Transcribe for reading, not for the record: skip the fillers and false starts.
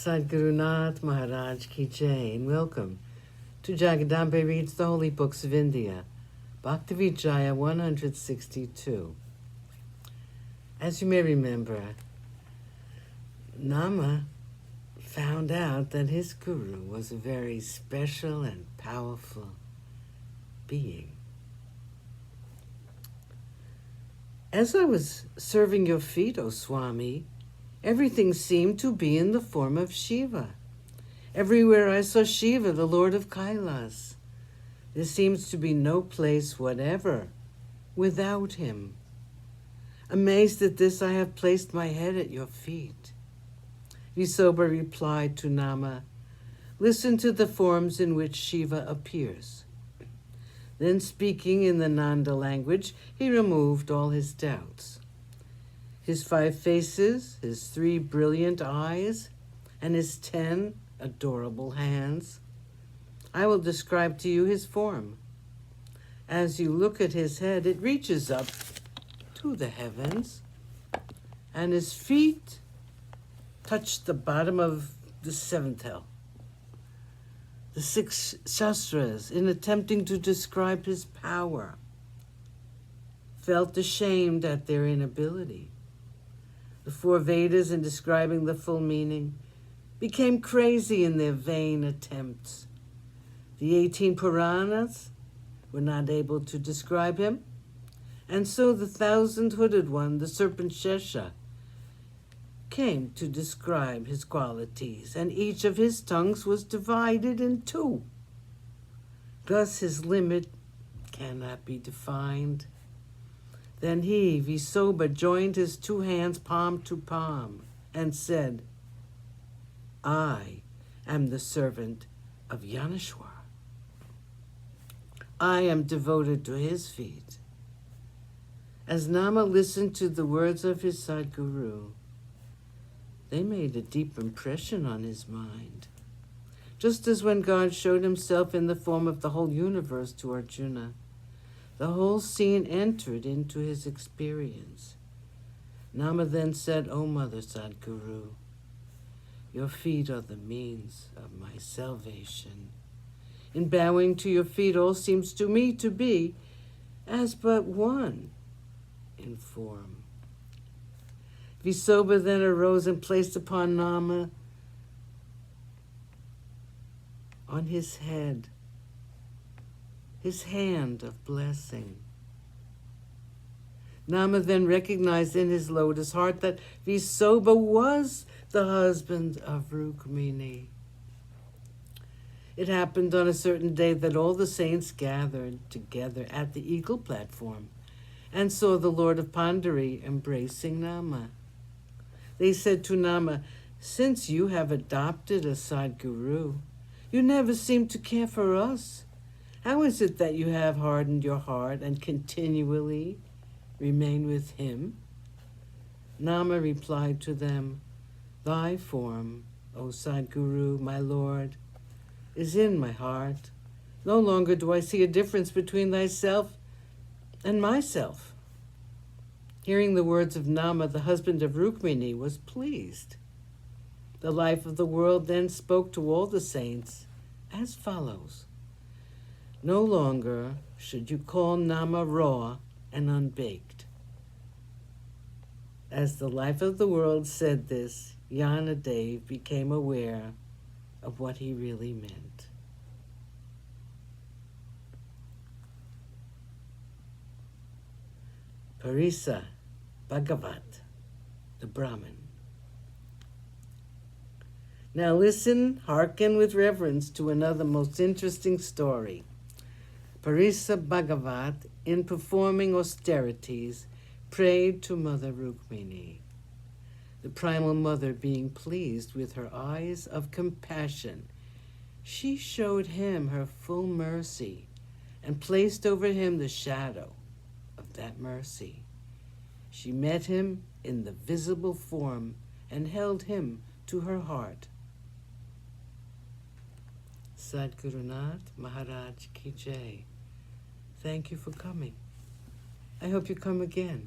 Sadhguru Nath Maharaj Ki Jai, and welcome to Jagadambe Reads the Holy Books of India, Bhaktavijaya162. As you may remember, Nama found out that his guru was a very special and powerful being. As I was serving your feet, O Swami, everything seemed to be in the form of Shiva. Everywhere I saw Shiva, the Lord of Kailas. There seems to be no place whatever without him. Amazed at this, I have placed my head at your feet. Visoba replied to Nama, listen to the forms in which Shiva appears. Then, speaking in the Nanda language, he removed all his doubts. His 5 faces, his 3 brilliant eyes, and his 10 adorable hands. I will describe to you his form. As you look at his head, it reaches up to the heavens, and his feet touch the bottom of the 7th hell. The 6 Shastras, in attempting to describe his power, felt ashamed at their inability. The 4 Vedas, in describing the full meaning, became crazy in their vain attempts. The 18 Puranas were not able to describe him, and so the 1,000-hooded one, the serpent Shesha, came to describe his qualities, and each of his tongues was divided in 2. Thus his limit cannot be defined. Then he, Visoba, joined his 2 hands palm to palm and said, I am the servant of Yaneshwar. I am devoted to his feet. As Nama listened to the words of his Sadguru, they made a deep impression on his mind. Just as when God showed himself in the form of the whole universe to Arjuna, the whole scene entered into his experience. Nama then said, O Mother Sadguru, your feet are the means of my salvation. In bowing to your feet, all seems to me to be as but one in form. Visoba then arose and placed upon Nama, on his head, his hand of blessing. Nama then recognized in his lotus heart that Visoba was the husband of Rukmini. It happened on a certain day that all the saints gathered together at the eagle platform and saw the Lord of Pandari embracing Nama. They said to Nama, since you have adopted a Sadguru, you never seem to care for us. How is it that you have hardened your heart and continually remain with him? Nama replied to them, thy form, O Sadguru, my Lord, is in my heart. No longer do I see a difference between thyself and myself. Hearing the words of Nama, the husband of Rukmini was pleased. The life of the world then spoke to all the saints as follows. No longer should you call Nama raw and unbaked. As the life of the world said this, Yanadev became aware of what he really meant. Parisa Bhagavat, the Brahmin. Now listen, hearken with reverence to another most interesting story. Parisa Bhagavat, in performing austerities, prayed to Mother Rukmini, the primal mother being pleased with her eyes of compassion. She showed him her full mercy and placed over him the shadow of that mercy. She met him in the visible form and held him to her heart. Sadhguru Nath Maharaj Ki Jai. Thank you for coming. I hope you come again.